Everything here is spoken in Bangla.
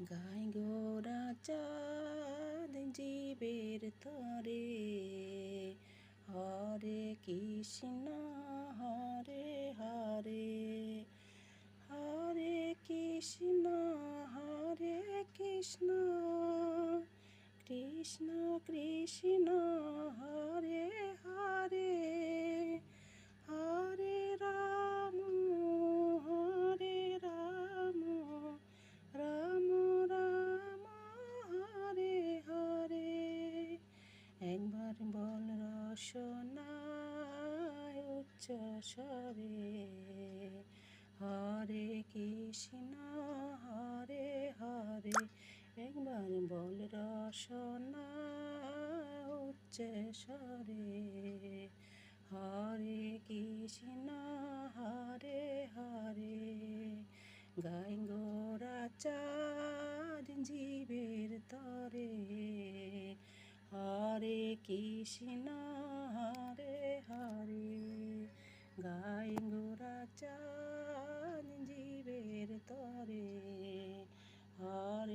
গাই গোরা চাঁদ জীবের তরে, হরে কৃষ্ণ হরে হরে, হরে কৃষ্ণ হরে কৃষ্ণ, কৃষ্ণ কৃষ্ণ হরে হরে, হরে রাম হরে রাম, রাম রাম হরে হরে। একবার বল রসনায় উচ্চ স্বরে, হরে কৃষ্ণ হরে হরে। একবার বল রসনায় উচ্চ স্বরে, হরে কৃষ্ণ হরে হরে। গাই গোরা চাঁদ জীবের তরে, হরে কৃষ্ণ হরে হরে। গাই গোরা চাঁদ জীবের তরে, হরে